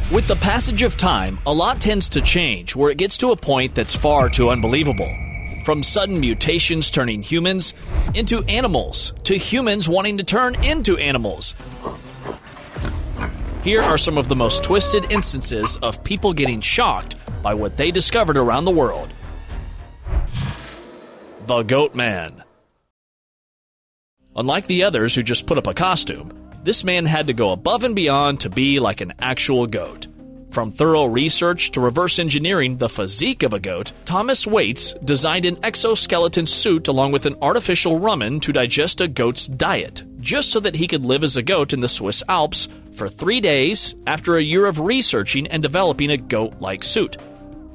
With the passage of time, a lot tends to change where it gets to a point that's far too unbelievable. From sudden mutations turning humans into animals, to humans wanting to turn into animals. Here are some of the most twisted instances of people getting shocked by what they discovered around the world. The Goatman. Unlike the others who just put up a costume, this man had to go above and beyond to be like an actual goat. From thorough research to reverse engineering the physique of a goat, Thomas Waits designed an exoskeleton suit along with an artificial rumen to digest a goat's diet, just so that he could live as a goat in the Swiss Alps for 3 days after a year of researching and developing a goat-like suit.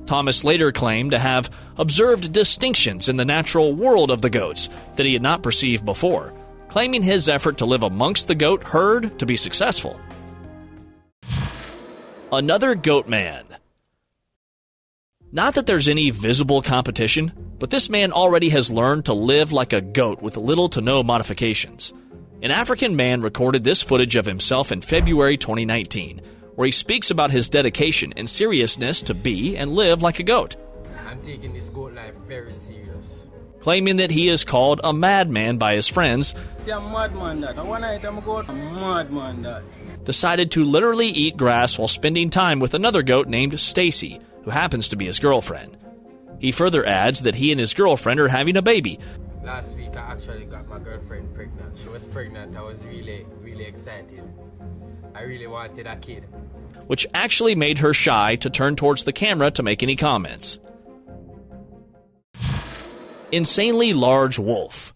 Thomas later claimed to have observed distinctions in the natural world of the goats that he had not perceived before, claiming his effort to live amongst the goat herd to be successful. Another Goatman. Not that there's any visible competition, but this man already has learned to live like a goat with little to no modifications. An African man recorded this footage of himself in February 2019, where he speaks about his dedication and seriousness to be and live like a goat. I'm taking this goat life very serious. Claiming that he is called a madman by his friends, decided to literally eat grass while spending time with another goat named Stacy, who happens to be his girlfriend. He further adds that he and his girlfriend are having a baby. Last week I actually got my girlfriend pregnant. She was pregnant. I was really excited. I really wanted a kid. Which actually made her shy to turn towards the camera to make any comments. Insanely large wolf.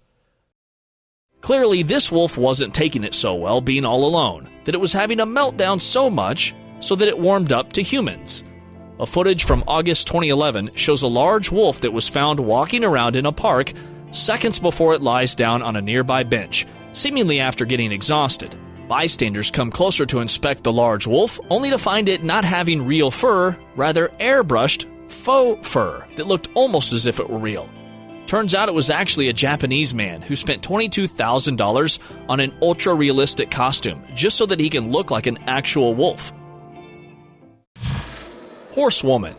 Clearly, this wolf wasn't taking it so well being all alone, that it was having a meltdown so much so that it warmed up to humans. A footage from August 2011 shows a large wolf that was found walking around in a park seconds before it lies down on a nearby bench, seemingly after getting exhausted. Bystanders come closer to inspect the large wolf, only to find it not having real fur, rather airbrushed faux fur that looked almost as if it were real. Turns out it was actually a Japanese man who spent $22,000 on an ultra-realistic costume just so that he can look like an actual wolf. Horsewoman.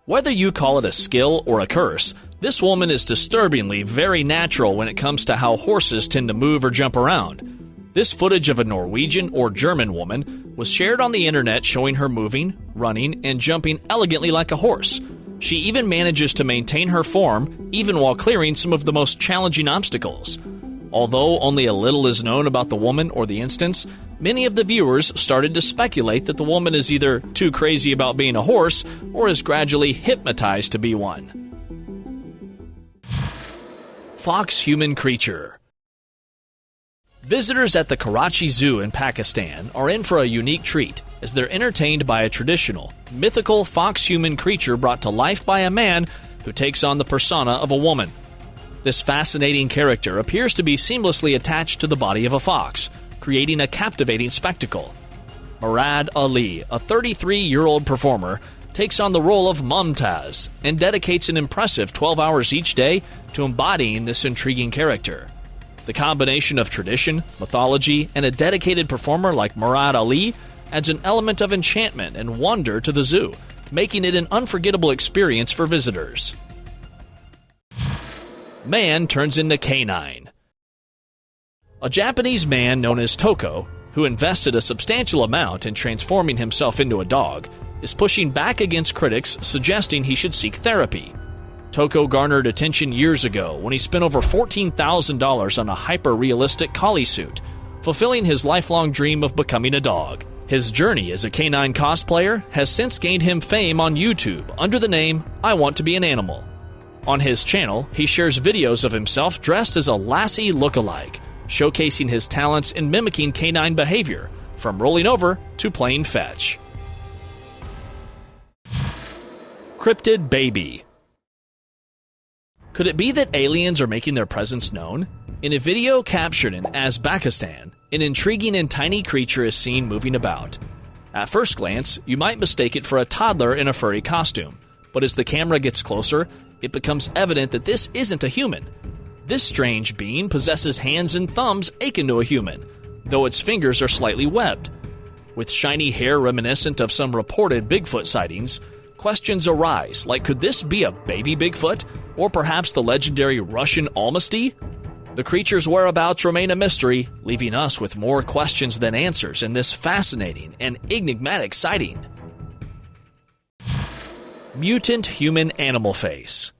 Whether you call it a skill or a curse, this woman is disturbingly very natural when it comes to how horses tend to move or jump around. This footage of a Norwegian or German woman was shared on the internet showing her moving, running, and jumping elegantly like a horse. She even manages to maintain her form even while clearing some of the most challenging obstacles. Although only a little is known about the woman or the instance, many of the viewers started to speculate that the woman is either too crazy about being a horse or is gradually hypnotized to be one. Fox-human creature. Visitors at the Karachi Zoo in Pakistan are in for a unique treat as they're entertained by a traditional, mythical fox-human creature brought to life by a man who takes on the persona of a woman. This fascinating character appears to be seamlessly attached to the body of a fox, creating a captivating spectacle. Murad Ali, a 33-year-old performer, takes on the role of Mumtaz and dedicates an impressive 12 hours each day to embodying this intriguing character. The combination of tradition, mythology, and a dedicated performer like Murad Ali adds an element of enchantment and wonder to the zoo, making it an unforgettable experience for visitors. Man turns into canine. A Japanese man known as Toko, who invested a substantial amount in transforming himself into a dog, is pushing back against critics suggesting he should seek therapy. Toko garnered attention years ago when he spent over $14,000 on a hyper-realistic collie suit, fulfilling his lifelong dream of becoming a dog. His journey as a canine cosplayer has since gained him fame on YouTube under the name I Want to Be an Animal. On his channel, he shares videos of himself dressed as a Lassie look-alike, showcasing his talents in mimicking canine behavior, from rolling over to playing fetch. Crypted baby. Could it be that aliens are making their presence known? In a video captured in Uzbekistan, an intriguing and tiny creature is seen moving about. At first glance, you might mistake it for a toddler in a furry costume, but as the camera gets closer, it becomes evident that this isn't a human. This strange being possesses hands and thumbs akin to a human, though its fingers are slightly webbed. With shiny hair reminiscent of some reported Bigfoot sightings, questions arise like could this be a baby Bigfoot, or perhaps the legendary Russian Almasty? The creature's whereabouts remain a mystery, leaving us with more questions than answers in this fascinating and enigmatic sighting. Mutant human animal face.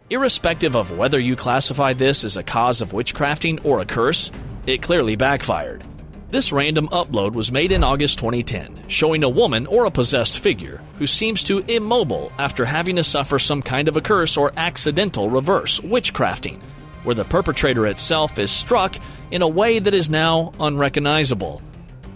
Irrespective of whether you classify this as a cause of witchcrafting or a curse, it clearly backfired. This random upload was made in August 2010, showing a woman or a possessed figure who seems to immobile after having to suffer some kind of a curse or accidental reverse witchcrafting, where the perpetrator itself is struck in a way that is now unrecognizable.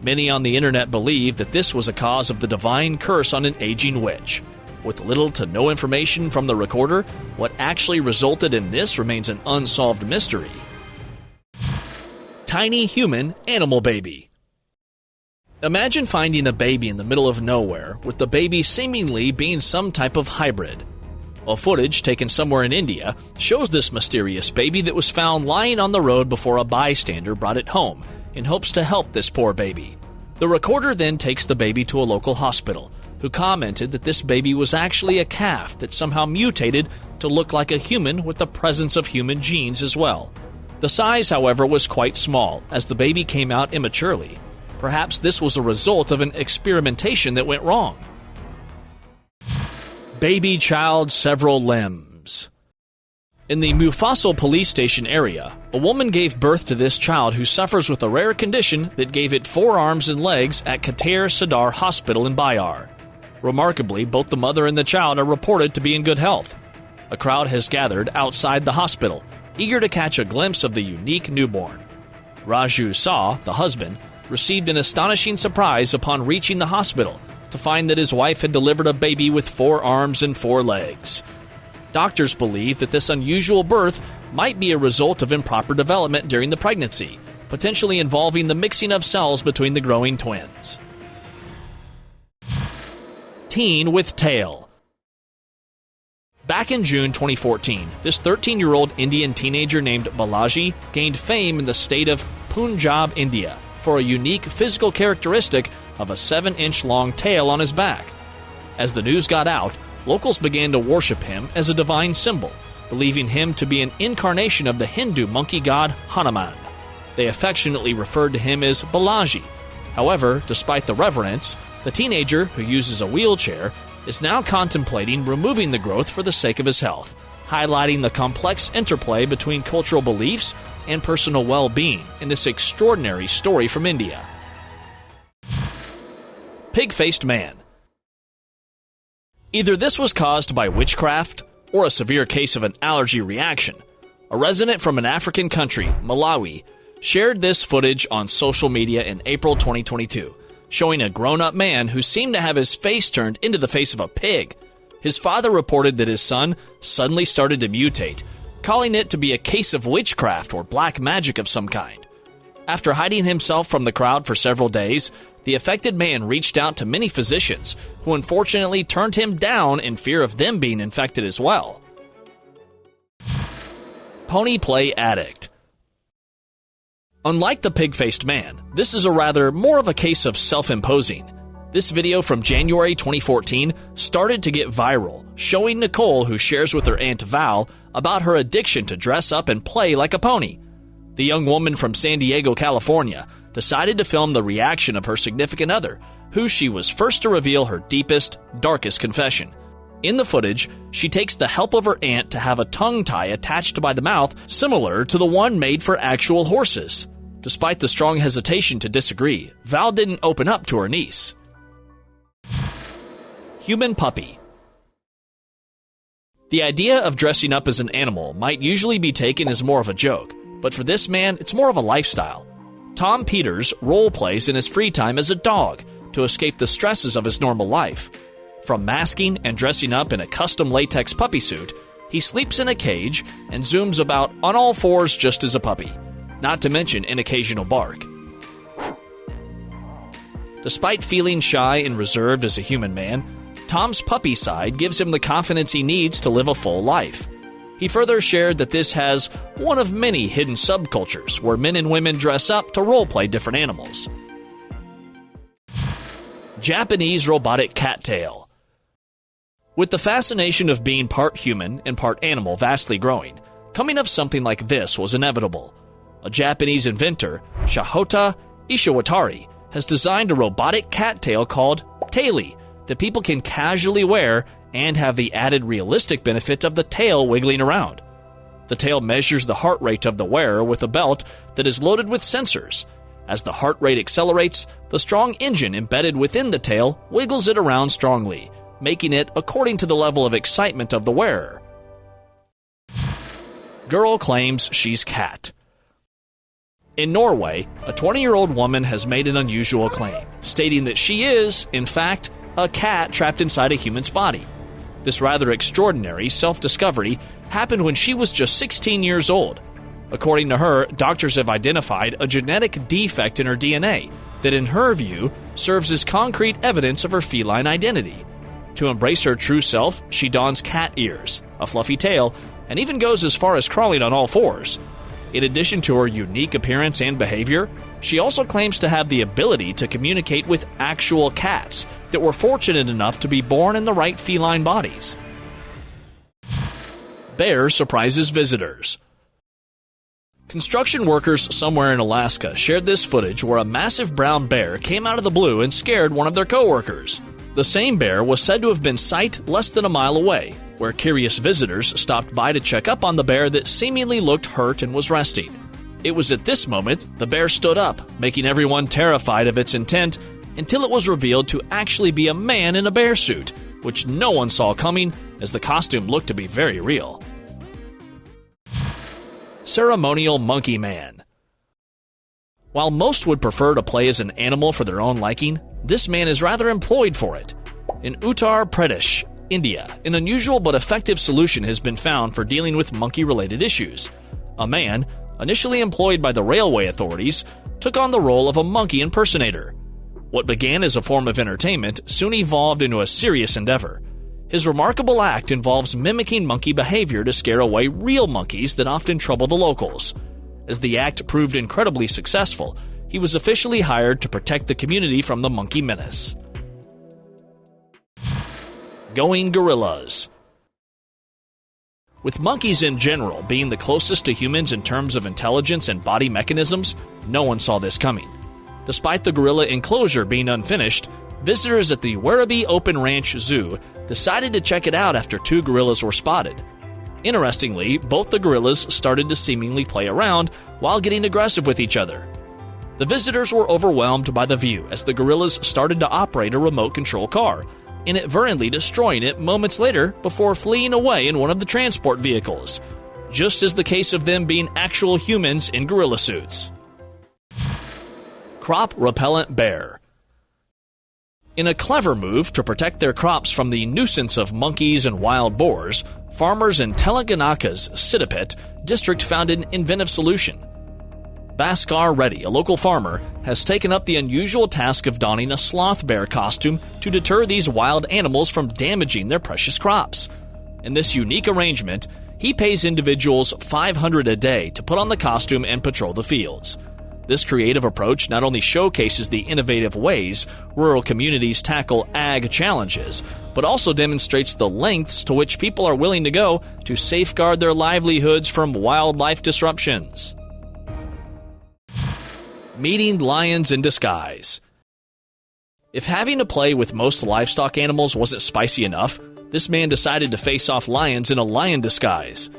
Many on the internet believe that this was a cause of the divine curse on an aging witch. With little to no information from the recorder, what actually resulted in this remains an unsolved mystery. Tiny human animal baby. Imagine finding a baby in the middle of nowhere, with the baby seemingly being some type of hybrid. Well, footage taken somewhere in India shows this mysterious baby that was found lying on the road before a bystander brought it home, in hopes to help this poor baby. The recorder then takes the baby to a local hospital, who commented that this baby was actually a calf that somehow mutated to look like a human with the presence of human genes as well. The size, however, was quite small, as the baby came out immaturely. Perhaps this was a result of an experimentation that went wrong. Baby child several limbs. In the Mufassil police station area, a woman gave birth to this child who suffers with a rare condition that gave it 4 arms and legs at Qatar Sadar Hospital in Bayar. Remarkably, both the mother and the child are reported to be in good health. A crowd has gathered outside the hospital, eager to catch a glimpse of the unique newborn. Raju Saw, the husband, received an astonishing surprise upon reaching the hospital to find that his wife had delivered a baby with 4 arms and 4 legs. Doctors believe that this unusual birth might be a result of improper development during the pregnancy, potentially involving the mixing of cells between the growing twins. Teen with tail. Back in June 2014, this 13-year-old Indian teenager named Balaji gained fame in the state of Punjab, India, for a unique physical characteristic of a 7-inch long tail on his back. As the news got out, locals began to worship him as a divine symbol, believing him to be an incarnation of the Hindu monkey god Hanuman. They affectionately referred to him as Balaji. However, despite the reverence, the teenager, who uses a wheelchair, is now contemplating removing the growth for the sake of his health, highlighting the complex interplay between cultural beliefs and personal well-being in this extraordinary story from India. Pig-faced man. Either this was caused by witchcraft or a severe case of an allergy reaction. A resident from an African country, Malawi, shared this footage on social media in April 2022, showing a grown-up man who seemed to have his face turned into the face of a pig. His father reported that his son suddenly started to mutate, calling it to be a case of witchcraft or black magic of some kind. After hiding himself from the crowd for several days, the affected man reached out to many physicians, who unfortunately turned him down in fear of them being infected as well. Pony play addict. Unlike the pig-faced man, this is a rather more of a case of self-imposing. This video from January 2014 started to get viral, showing Nicole, who shares with her aunt Val, about her addiction to dress up and play like a pony. The young woman from San Diego, California, decided to film the reaction of her significant other, who she was first to reveal her deepest, darkest confession. In the footage, she takes the help of her aunt to have a tongue tie attached by the mouth similar to the one made for actual horses. Despite the strong hesitation to disagree, Val didn't open up to her niece. Human puppy. The idea of dressing up as an animal might usually be taken as more of a joke, but for this man, it's more of a lifestyle. Tom Peters role-plays in his free time as a dog to escape the stresses of his normal life. From masking and dressing up in a custom latex puppy suit, he sleeps in a cage and zooms about on all fours just as a puppy, not to mention an occasional bark. Despite feeling shy and reserved as a human man, Tom's puppy side gives him the confidence he needs to live a full life. He further shared that this has one of many hidden subcultures where men and women dress up to role-play different animals. Japanese robotic cattail. With the fascination of being part human and part animal vastly growing, coming of something like this was inevitable. A Japanese inventor, Shahota Ishiwatari, has designed a robotic cattail called taili that people can casually wear and have the added realistic benefit of the tail wiggling around. The tail measures the heart rate of the wearer with a belt that is loaded with sensors. As the heart rate accelerates, the strong engine embedded within the tail wiggles it around strongly, making it according to the level of excitement of the wearer. Girl claims she's cat. In Norway, a 20-year-old woman has made an unusual claim, stating that she is, in fact, a cat trapped inside a human's body. This rather extraordinary self-discovery happened when she was just 16 years old. According to her, doctors have identified a genetic defect in her DNA that, in her view, serves as concrete evidence of her feline identity. To embrace her true self, she dons cat ears, a fluffy tail, and even goes as far as crawling on all fours. In addition to her unique appearance and behavior, she also claims to have the ability to communicate with actual cats that were fortunate enough to be born in the right feline bodies. Bear surprises visitors. Construction workers somewhere in Alaska shared this footage where a massive brown bear came out of the blue and scared one of their co-workers. The same bear was said to have been sighted less than a mile away, where curious visitors stopped by to check up on the bear that seemingly looked hurt and was resting. It was at this moment the bear stood up, making everyone terrified of its intent, until it was revealed to actually be a man in a bear suit, which no one saw coming as the costume looked to be very real. Ceremonial Monkey Man. While most would prefer to play as an animal for their own liking, this man is rather employed for it. In Uttar Pradesh, India, an unusual but effective solution has been found for dealing with monkey-related issues. A man, initially employed by the railway authorities, took on the role of a monkey impersonator. What began as a form of entertainment soon evolved into a serious endeavor. His remarkable act involves mimicking monkey behavior to scare away real monkeys that often trouble the locals. As the act proved incredibly successful, he was officially hired to protect the community from the monkey menace. Going gorillas. With monkeys in general being the closest to humans in terms of intelligence and body mechanisms, no one saw this coming. Despite the gorilla enclosure being unfinished, visitors at the Werribee Open Ranch Zoo decided to check it out after two gorillas were spotted. Interestingly, both the gorillas started to seemingly play around while getting aggressive with each other. The visitors were overwhelmed by the view as the gorillas started to operate a remote control car, inadvertently destroying it moments later before fleeing away in one of the transport vehicles, just as the case of them being actual humans in gorilla suits. Crop repellent bear. In a clever move to protect their crops from the nuisance of monkeys and wild boars, farmers in Telanganaka's Siddipet district found an inventive solution. Bhaskar Reddy, a local farmer, has taken up the unusual task of donning a sloth bear costume to deter these wild animals from damaging their precious crops. In this unique arrangement, he pays individuals $500 a day to put on the costume and patrol the fields. This creative approach not only showcases the innovative ways rural communities tackle ag challenges, but also demonstrates the lengths to which people are willing to go to safeguard their livelihoods from wildlife disruptions. Meeting lions in disguise. If having to play with most livestock animals wasn't spicy enough, this man decided to face off lions in a lion disguise.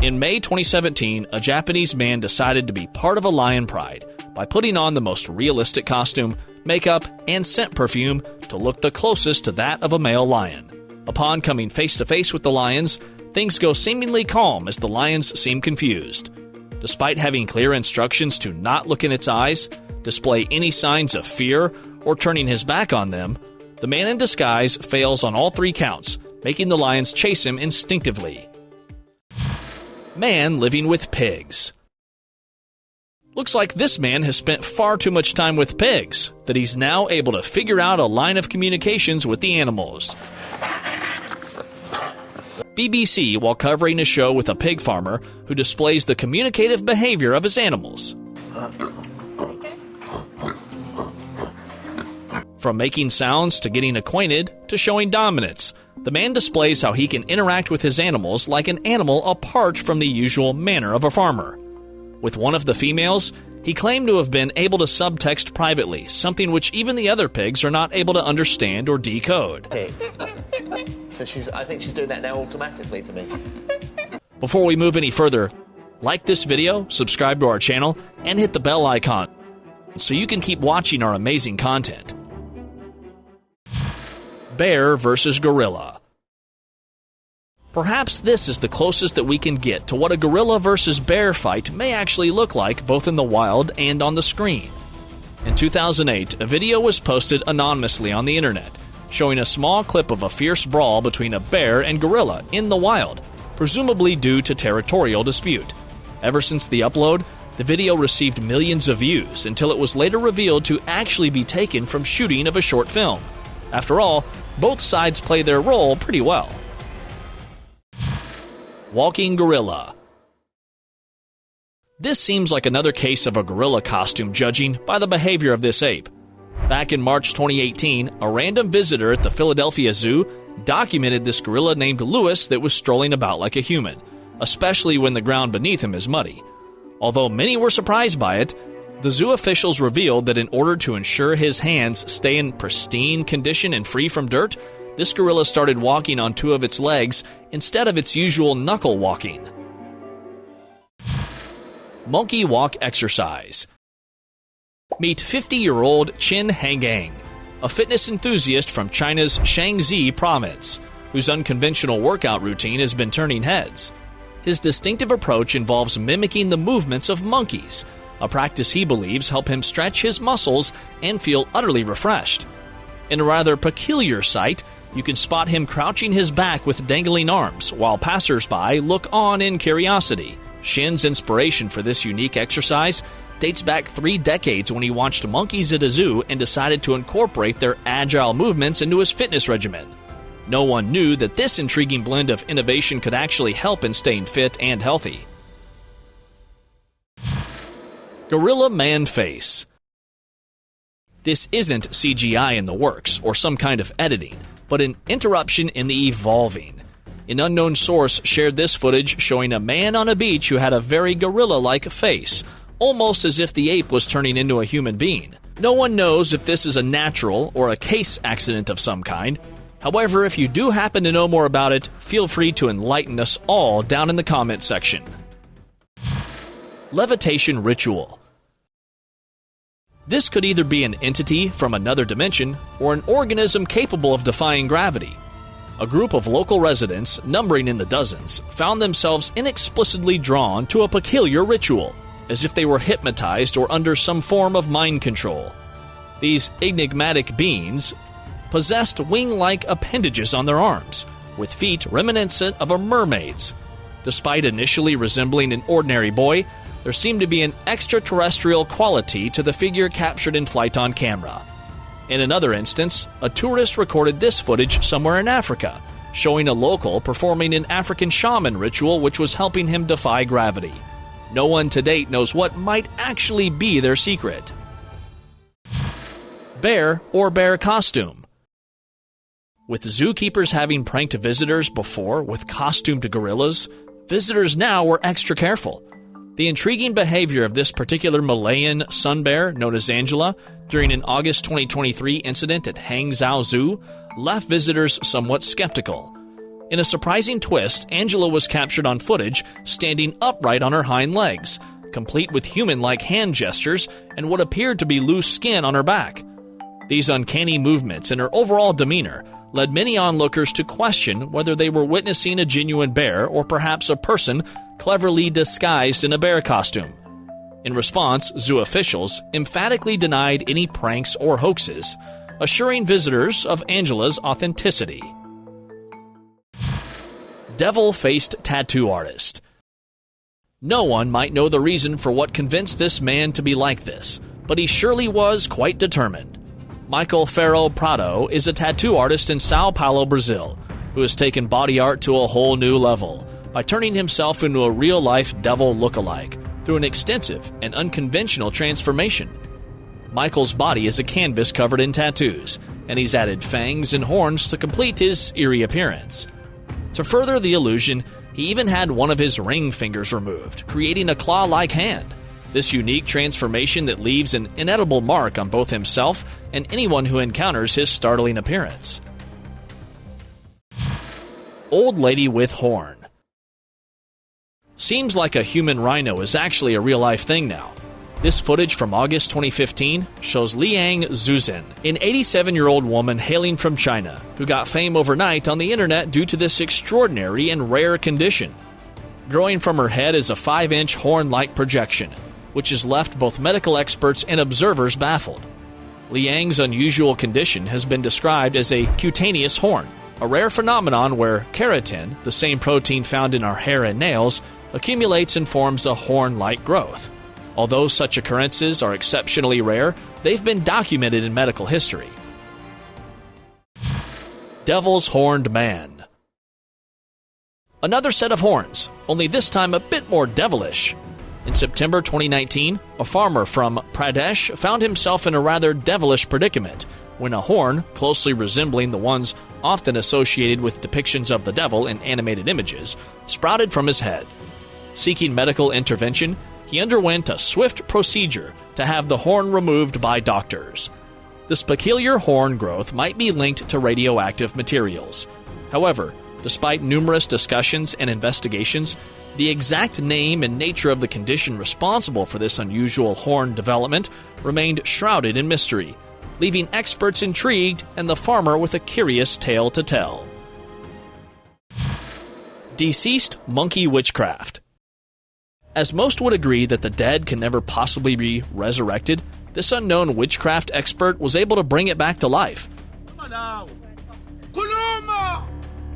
In May 2017, a Japanese man decided to be part of a lion pride by putting on the most realistic costume, makeup, and scent perfume to look the closest to that of a male lion. Upon coming face-to-face with the lions, things go seemingly calm as the lions seem confused. Despite having clear instructions to not look in its eyes, display any signs of fear, or turning his back on them, the man in disguise fails on all three counts, making the lions chase him instinctively. Man living with pigs. Looks like this man has spent far too much time with pigs, that he's now able to figure out a line of communications with the animals. BBC while covering a show with a pig farmer who displays the communicative behavior of his animals. From making sounds to getting acquainted to showing dominance, the man displays how he can interact with his animals like an animal apart from the usual manner of a farmer. With one of the females, he claimed to have been able to subtext privately, something which even the other pigs are not able to understand or decode. So I think she's doing that now automatically to me. Before we move any further, like this video, subscribe to our channel, and hit the bell icon so you can keep watching our amazing content. Bear versus gorilla. Perhaps this is the closest that we can get to what a gorilla versus bear fight may actually look like both in the wild and on the screen. In 2008, a video was posted anonymously on the internet, showing a small clip of a fierce brawl between a bear and gorilla in the wild, presumably due to territorial dispute. Ever since the upload, the video received millions of views until it was later revealed to actually be taken from shooting of a short film. After all, both sides play their role pretty well. Walking gorilla. This seems like another case of a gorilla costume judging by the behavior of this ape. Back in March 2018, a random visitor at the Philadelphia Zoo documented this gorilla named Lewis that was strolling about like a human, especially when the ground beneath him is muddy. Although many were surprised by it, the zoo officials revealed that in order to ensure his hands stay in pristine condition and free from dirt, this gorilla started walking on two of its legs instead of its usual knuckle walking. Monkey walk exercise. Meet 50-year-old Qin Hangang, a fitness enthusiast from China's Shaanxi province, whose unconventional workout routine has been turning heads. His distinctive approach involves mimicking the movements of monkeys, a practice he believes help him stretch his muscles and feel utterly refreshed. In a rather peculiar sight, you can spot him crouching his back with dangling arms, while passers-by look on in curiosity. Shin's inspiration for this unique exercise dates back 3 decades when he watched monkeys at a zoo and decided to incorporate their agile movements into his fitness regimen. No one knew that this intriguing blend of innovation could actually help in staying fit and healthy. Gorilla Man Face. This isn't CGI in the works or some kind of editing, but an interruption in the evolving. An unknown source shared this footage showing a man on a beach who had a very gorilla-like face, almost as if the ape was turning into a human being. No one knows if this is a natural or a case accident of some kind. However, if you do happen to know more about it, feel free to enlighten us all down in the comments section. Levitation ritual. This could either be an entity from another dimension or an organism capable of defying gravity. A group of local residents, numbering in the dozens, found themselves inexplicably drawn to a peculiar ritual, as if they were hypnotized or under some form of mind control. These enigmatic beings possessed wing-like appendages on their arms, with feet reminiscent of a mermaid's. Despite initially resembling an ordinary boy, there seemed to be an extraterrestrial quality to the figure captured in flight on camera. In another instance, a tourist recorded this footage somewhere in Africa, showing a local performing an African shaman ritual which was helping him defy gravity. No one to date knows what might actually be their secret. Bear or bear costume. With zookeepers having pranked visitors before with costumed gorillas, visitors now were extra careful. The intriguing behavior of this particular Malayan sun bear, known as Angela, during an August 2023 incident at Hangzhou Zoo, left visitors somewhat skeptical. In a surprising twist, Angela was captured on footage standing upright on her hind legs, complete with human-like hand gestures and what appeared to be loose skin on her back. These uncanny movements and her overall demeanor led many onlookers to question whether they were witnessing a genuine bear or perhaps a person cleverly disguised in a bear costume. In response, zoo officials emphatically denied any pranks or hoaxes, assuring visitors of Angela's authenticity. Devil-faced tattoo artist. No one might know the reason for what convinced this man to be like this, but he surely was quite determined. Michael Ferro Prado is a tattoo artist in Sao Paulo, Brazil, who has taken body art to a whole new level by turning himself into a real-life devil look-alike through an extensive and unconventional transformation. Michael's body is a canvas covered in tattoos, and he's added fangs and horns to complete his eerie appearance. To further the illusion, he even had one of his ring fingers removed, creating a claw-like hand. This unique transformation that leaves an inedible mark on both himself and anyone who encounters his startling appearance. Old Lady with Horn. Seems like a human rhino is actually a real-life thing now. This footage from August 2015 shows Liang Zuzhen, an 87-year-old woman hailing from China, who got fame overnight on the internet due to this extraordinary and rare condition. Growing from her head is a 5-inch horn-like projection, which has left both medical experts and observers baffled. Liang's unusual condition has been described as a cutaneous horn, a rare phenomenon where keratin, the same protein found in our hair and nails, accumulates and forms a horn-like growth. Although such occurrences are exceptionally rare, they've been documented in medical history. Devil's Horned Man. Another set of horns, only this time a bit more devilish. In September 2019, a farmer from Pradesh found himself in a rather devilish predicament when a horn, closely resembling the ones often associated with depictions of the devil in animated images, sprouted from his head. Seeking medical intervention, he underwent a swift procedure to have the horn removed by doctors. This peculiar horn growth might be linked to radioactive materials. However, despite numerous discussions and investigations, the exact name and nature of the condition responsible for this unusual horn development remained shrouded in mystery, leaving experts intrigued and the farmer with a curious tale to tell. Deceased monkey witchcraft. As most would agree that the dead can never possibly be resurrected, this unknown witchcraft expert was able to bring it back to life.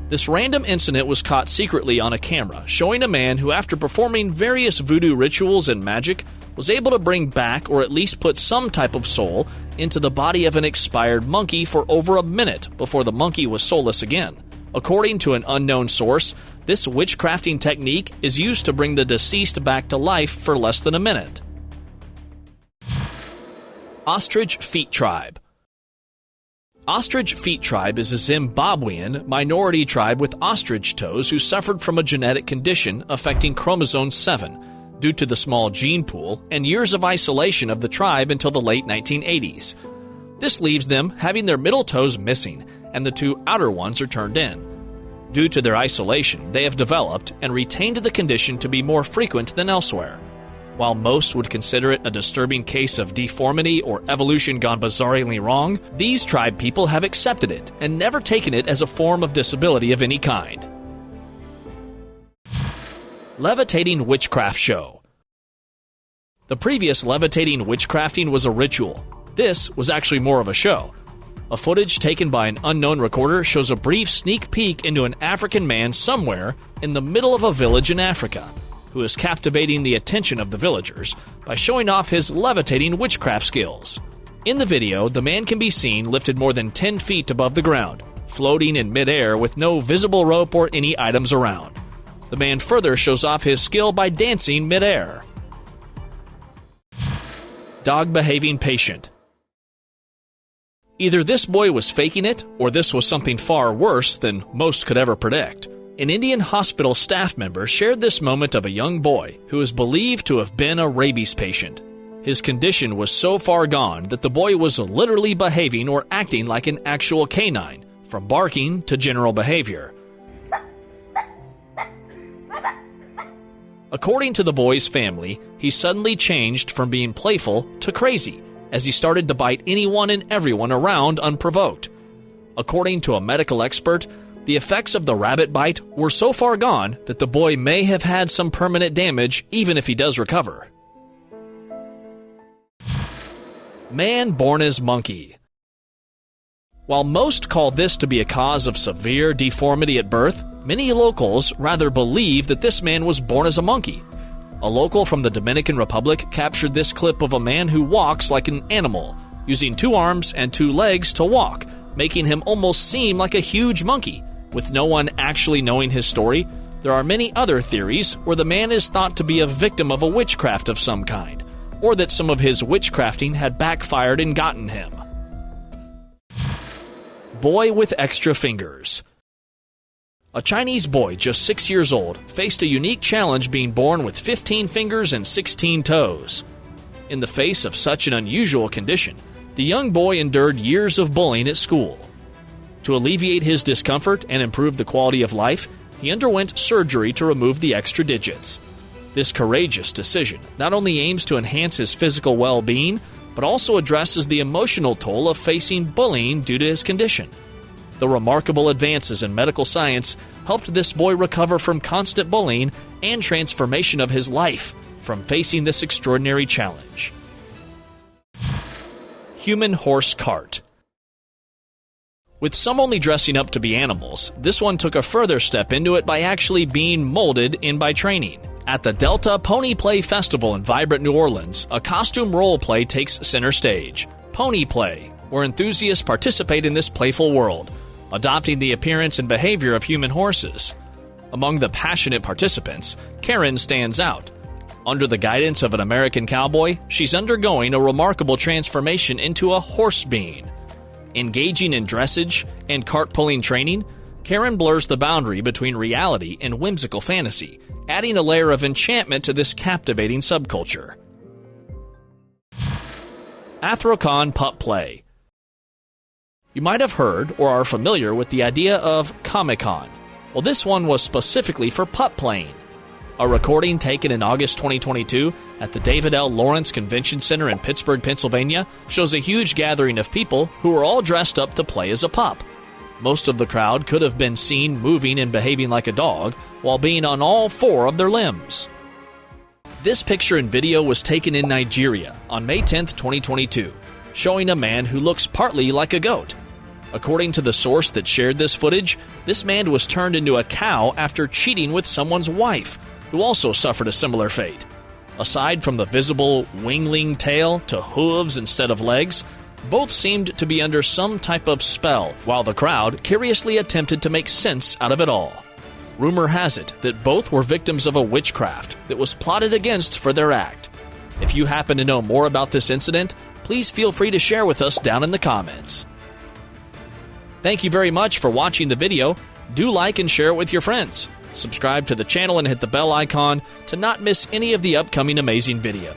This random incident was caught secretly on a camera, showing a man who, after performing various voodoo rituals and magic, was able to bring back or at least put some type of soul into the body of an expired monkey for over a minute before the monkey was soulless again. According to an unknown source, this witchcrafting technique is used to bring the deceased back to life for less than a minute. Ostrich Feet Tribe. Ostrich Feet Tribe is a Zimbabwean minority tribe with ostrich toes who suffered from a genetic condition affecting chromosome 7 due to the small gene pool and years of isolation of the tribe until the late 1980s. This leaves them having their middle toes missing and the two outer ones are turned in. Due to their isolation, they have developed and retained the condition to be more frequent than elsewhere. While most would consider it a disturbing case of deformity or evolution gone bizarrely wrong, these tribe people have accepted it and never taken it as a form of disability of any kind. Levitating Witchcraft Show. The previous levitating witchcrafting was a ritual. This was actually more of a show. A footage taken by an unknown recorder shows a brief sneak peek into an African man somewhere in the middle of a village in Africa, who is captivating the attention of the villagers by showing off his levitating witchcraft skills. In the video, the man can be seen lifted more than 10 feet above the ground, floating in midair with no visible rope or any items around. The man further shows off his skill by dancing midair. Dog behaving patient. Either this boy was faking it, or this was something far worse than most could ever predict. An Indian hospital staff member shared this moment of a young boy who is believed to have been a rabies patient. His condition was so far gone that the boy was literally behaving or acting like an actual canine, from barking to general behavior. According to the boy's family, he suddenly changed from being playful to crazy, as he started to bite anyone and everyone around unprovoked. According to a medical expert, the effects of the rabbit bite were so far gone that the boy may have had some permanent damage even if he does recover. Man born as monkey. While most call this to be a cause of severe deformity at birth, many locals rather believe that this man was born as a monkey. A local from the Dominican Republic captured this clip of a man who walks like an animal, using 2 arms and 2 legs to walk, making him almost seem like a huge monkey. With no one actually knowing his story, there are many other theories where the man is thought to be a victim of a witchcraft of some kind. or that some of his witchcrafting had backfired and gotten him. Boy with extra fingers. A Chinese boy just 6 years old faced a unique challenge being born with 15 fingers and 16 toes. In the face of such an unusual condition, the young boy endured years of bullying at school. To alleviate his discomfort and improve the quality of life, he underwent surgery to remove the extra digits. This courageous decision not only aims to enhance his physical well-being, but also addresses the emotional toll of facing bullying due to his condition. The remarkable advances in medical science helped this boy recover from constant bullying and transformation of his life from facing this extraordinary challenge. Human horse cart. With some only dressing up to be animals, this one took a further step into it by actually being molded in by training. At the Delta Pony Play Festival in vibrant New Orleans, a costume role play takes center stage. Pony Play, where enthusiasts participate in this playful world, adopting the appearance and behavior of human horses. Among the passionate participants, Karen stands out. Under the guidance of an American cowboy, she's undergoing a remarkable transformation into a horse being. Engaging in dressage and cart-pulling training, Karen blurs the boundary between reality and whimsical fantasy, adding a layer of enchantment to this captivating subculture. Athrocon Pup Play. You might have heard or are familiar with the idea of Comic-Con. Well, this one was specifically for pup playing. A recording taken in August 2022 at the David L. Lawrence Convention Center in Pittsburgh, Pennsylvania, shows a huge gathering of people who are all dressed up to play as a pup. Most of the crowd could have been seen moving and behaving like a dog while being on all four of their limbs. This picture and video was taken in Nigeria on May 10, 2022, showing a man who looks partly like a goat. According to the source that shared this footage, this man was turned into a cow after cheating with someone's wife, who also suffered a similar fate. Aside from the visible wingling tail to hooves instead of legs, both seemed to be under some type of spell, while the crowd curiously attempted to make sense out of it all. Rumor has it that both were victims of a witchcraft that was plotted against for their act. If you happen to know more about this incident, please feel free to share with us down in the comments. Thank you very much for watching the video. Do like and share it with your friends. Subscribe to the channel and hit the bell icon to not miss any of the upcoming amazing videos.